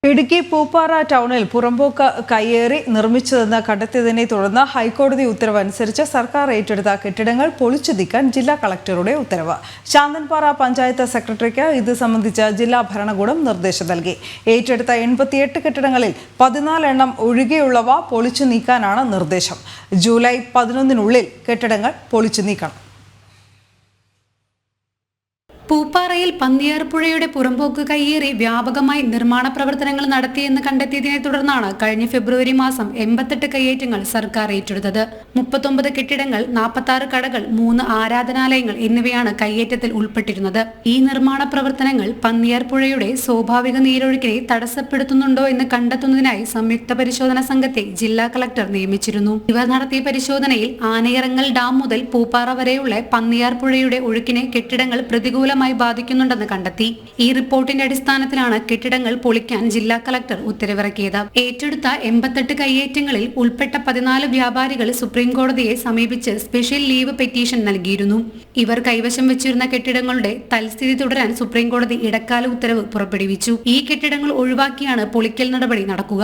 ഇടുക്കി പൂപ്പാറ ടൗണിൽ പുറമ്പോക്ക് കയ്യേറി നിർമ്മിച്ചതെന്ന് കണ്ടെത്തിയതിനെ തുടർന്ന് ഹൈക്കോടതി ഉത്തരവ് അനുസരിച്ച് സർക്കാർ ഏറ്റെടുത്ത കെട്ടിടങ്ങൾ പൊളിച്ചു നീക്കാൻ ജില്ലാ കളക്ടറുടെ ഉത്തരവ്. ശാന്തൻപാറ പഞ്ചായത്ത് സെക്രട്ടറിക്ക് ഇത് സംബന്ധിച്ച് ജില്ലാ ഭരണകൂടം നിർദ്ദേശം നൽകി. ഏറ്റെടുത്ത 88 കെട്ടിടങ്ങളിൽ 14 എണ്ണം ഒഴികെയുള്ളവ പൊളിച്ചു നീക്കാനാണ് നിർദ്ദേശം. ജൂലൈ 11-നുള്ളിൽ കെട്ടിടങ്ങൾ പൊളിച്ചു നീക്കണം. പൂപ്പാറയിൽ പന്നിയാർപ്പുഴയുടെ പുറമ്പോക്ക് കയ്യേറി വ്യാപകമായി നിർമ്മാണ പ്രവർത്തനങ്ങൾ നടത്തിയെന്ന് കണ്ടെത്തിയതിനെ തുടർന്നാണ് കഴിഞ്ഞ ഫെബ്രുവരി മാസം 88 കയ്യേറ്റങ്ങൾ സർക്കാർ ഏറ്റെടുത്തത്. 39 കെട്ടിടങ്ങൾ, 46 കടകൾ, 3 ആരാധനാലയങ്ങൾ എന്നിവയാണ് കയ്യേറ്റത്തിൽ ഉൾപ്പെട്ടിരുന്നത്. ഈ നിർമ്മാണ പ്രവർത്തനങ്ങൾ പന്നിയാർപ്പുഴയുടെ സ്വാഭാവിക നീരൊഴുക്കിനെ തടസ്സപ്പെടുത്തുന്നുണ്ടോ എന്ന് കണ്ടെത്തുന്നതിനായി സംയുക്ത പരിശോധന സംഘത്തെ ജില്ലാ കളക്ടർ നിയമിച്ചിരുന്നു. ഇവർ നടത്തിയ പരിശോധനയിൽ ആനയിറങ്ങൽ ഡാം മുതൽ പൂപ്പാറ വരെയുള്ള പന്നിയാർപ്പുഴയുടെ ഒഴുക്കിനെ കെട്ടിടങ്ങൾ പ്രതികൂല ബാധിക്കുന്നുണ്ടെന്ന് കണ്ടെത്തി. ഈ റിപ്പോർട്ടിന്റെ അടിസ്ഥാനത്തിലാണ് കെട്ടിടങ്ങൾ പൊളിക്കാൻ ജില്ലാ കളക്ടർ ഉത്തരവിറക്കിയത്. ഏറ്റെടുത്ത 88 കയ്യേറ്റങ്ങളിൽ ഉൾപ്പെട്ട 14 വ്യാപാരികൾ സുപ്രീം കോടതിയെ സമീപിച്ച് സ്പെഷ്യൽ ലീവ് പെറ്റീഷൻ നൽകിയിരുന്നു. ഇവർ കൈവശം വെച്ചിരുന്ന കെട്ടിടങ്ങളുടെ തൽസ്ഥിതി തുടരാൻ സുപ്രീം കോടതി ഇടക്കാല ഉത്തരവ് പുറപ്പെടുവിച്ചു. ഈ കെട്ടിടങ്ങൾ ഒഴിവാക്കിയാണ് പൊളിക്കൽ നടപടി നടക്കുക.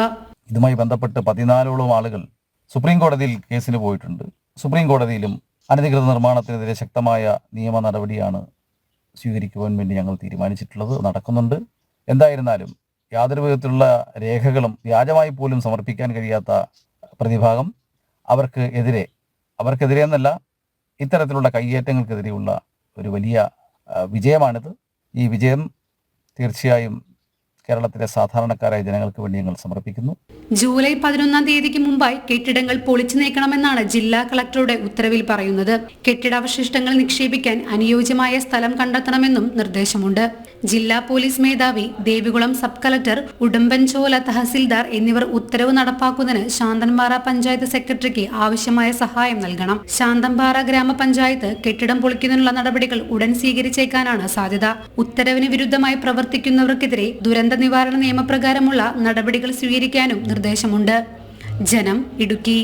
ഇതുമായി ബന്ധപ്പെട്ട് 14ഓളം ആളുകൾ സുപ്രീം കോടതിയിൽ കേസിന് പോയിട്ടുണ്ട്. സുപ്രീം കോടതിയിലും അനധികൃത നിർമ്മാണത്തിനെതിരെ ശക്തമായ നിയമ നടപടിയാണ് സ്വീകരിക്കുവാൻ വേണ്ടി ഞങ്ങൾ തീരുമാനിച്ചിട്ടുള്ളത്. നടക്കുന്നുണ്ട്. എന്തായിരുന്നാലും യാതൊരു വിധത്തിലുള്ള രേഖകളും വ്യാജമായി പോലും സമർപ്പിക്കാൻ കഴിയാത്ത പ്രതിഭാഗം അവർക്കെതിരെ എന്നല്ല, ഇത്തരത്തിലുള്ള കയ്യേറ്റങ്ങൾക്കെതിരെയുള്ള ഒരു വലിയ വിജയമാണിത്. ഈ വിജയം തീർച്ചയായും കേരളത്തിലെ സാധാരണക്കാരായ ജനങ്ങൾക്ക് വേണ്ടി ഞങ്ങൾ സമർപ്പിക്കുന്നു. ജൂലൈ 11-ാം തീയതിക്ക് മുമ്പായി കെട്ടിടങ്ങൾ പൊളിച്ചു നീക്കണമെന്നാണ് ജില്ലാ കളക്ടറുടെ ഉത്തരവിൽ പറയുന്നത്. കെട്ടിടാവശിഷ്ടങ്ങൾ നിക്ഷേപിക്കാൻ അനുയോജ്യമായ സ്ഥലം കണ്ടെത്തണമെന്നും നിർദ്ദേശമുണ്ട്. ജില്ലാ പോലീസ് മേധാവി, ദേവികുളം സബ് കളക്ടർ, ഉടുമ്പൻചോല തഹസിൽദാർ എന്നിവർ ഉത്തരവ് നടപ്പാക്കുന്നതിന് ശാന്തൻപാറ പഞ്ചായത്ത് സെക്രട്ടറിക്ക് ആവശ്യമായ സഹായം നൽകണം. ശാന്തൻപാറ ഗ്രാമപഞ്ചായത്ത് കെട്ടിടം പൊളിക്കുന്നതിനുള്ള നടപടികൾ ഉടൻ സ്വീകരിച്ചേക്കാനാണ് സാധ്യത. ഉത്തരവിന് വിരുദ്ധമായി പ്രവർത്തിക്കുന്നവർക്കെതിരെ ദുരന്ത നിവാരണ നിയമപ്രകാരമുള്ള നടപടികൾ സ്വീകരിക്കാനും നിർദ്ദേശമുണ്ട്. ജനം, ഇടുക്കി.